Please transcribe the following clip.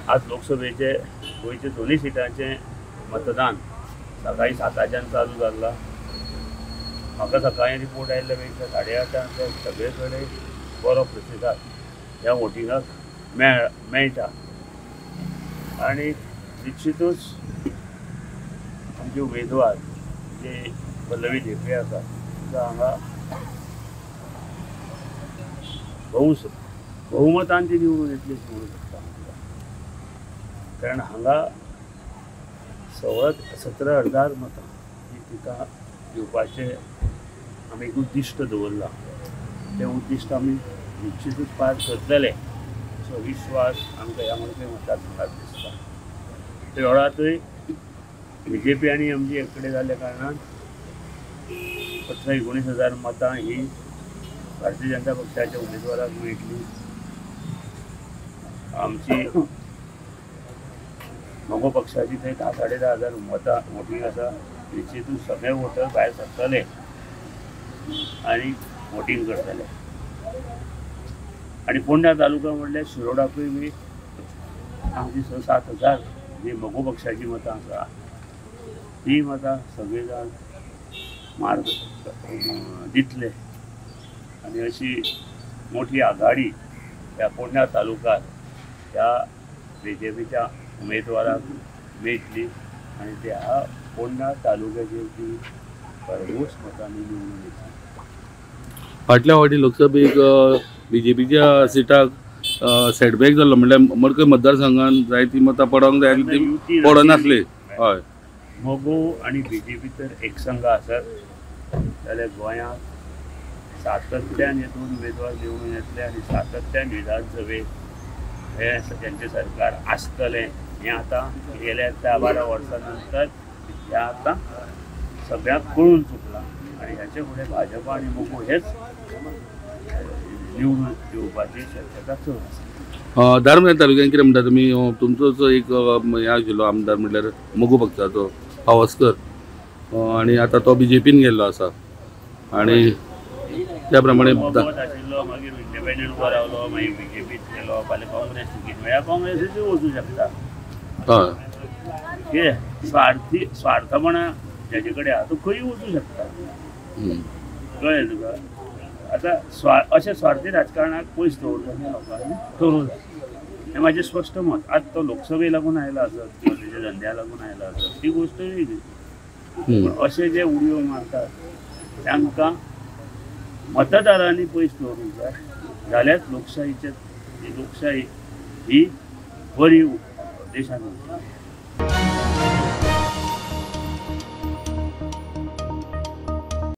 आज लोकसभेचे गोयचे दोन्ही सिटांचे मतदान सकाळी 7 चालू जाल्ला। म्हाका सकाळी रिपोर्ट आयिल्ले पेक्षा 8:30 सगळे कडेन बरो प्रतिसाद ह्या वोटिंगाक मेळटा आनी निश्चितूच आमचे उमेदवार जे पल्लवी धेपे आसा हांगा बहुमतान ती निवडून येतली म्हणूं शकता, कारण हांगा 17,000 मतां ही तिका दिवपाचें आमी एक उद्दिश्ट दवरला। तें उद्दिश्ट आमी निश्चितूच पार करतले असो विश्वास आमकां ह्या मडकय मतदारसंघात दिसता। त्या वेळारय BJP आनी MG एक कडेन जाल्ल्या कारणान 18-19,000 मतां ही भारतीय जनता पक्षाच्या उमेदवाराक मेळटली। आमची मगो पक्षाची थंय 10-10,500 मतां वोटींग आसा। निश्चितूच सगळे वोटर भायर सरतले आनी वोटींग करतले। आनी फोंडा तालुका म्हणल्यार शिरोडाकूय बी आमची 6-7,000 जी मगो पक्षाची मतां आसा ती मतां सगळे जाण मार्ग दितले आनी अशी मोठी आघाडी ह्या फोंडा तालुक्यात ह्या BJPच्या उमेदवाराक मेळटली आनी त्या फोंडा तालुक्याचेर ती भरघोस मतांनी निवडून येतली। फाटल्या फावटी लोकसभेक BJPच्या सिटाक सेटबॅक जाल्लो, म्हणल्यार मडकय मतदारसंघान जायती मतां पडोंक जाय ती पडनासली। हय, मगो आनी BJP तर एक संघ आसात जाल्यार गोंयांत सातत्यान हे दोन उमेदवार निवडून येतले आनी सातत्यान विधानसभेत हे त्यांचे सरकार आसतलें हें आतां गेल्या 10-12 वर्सां नंतर हें आतां सगळ्यांक कळून चुकलां आनी ह्याचे फुडें भाजप आनी मगो हेच निवडून येवपाची शक्यता चड आसा। दारम्या तालुक्यान कितें म्हणटा तुमी? तुमचोच एक हें आशिल्लो आमदार म्हणल्यार मगो पक्षाचो पावसकर आनी आतां तो BJPन गेल्लो आसा आनी त्या प्रमाणे आशिल्लो, मागीर इंडिपेंडंट उबो रावलो, मागीर BJPत गेलो, फाल्यां काँग्रेस तिकीट मेळ्ळ्यार काँग्रेसीचूय वचूं शकता। हय, कितें स्वार्थपणा ज्याचे कडेन आसा तो खंय वचूं शकता, कळ्ळें तुका? आतां अशें स्वार्थी राजकारणाक पयस दवरपाचें लोकांनी ठरोवन हें म्हाजें स्पश्ट मत। आज तो लोकसभेक लागून आयला आसत किंवा तेज्या धंद्या लागून आयला आसत ती गोश्ट वेगळी, पूण अशे जे उडयो मारतात तांकां मतदारांनी पयस दवरूंक जाय, जाल्यार लोकशाही ही बरी देशान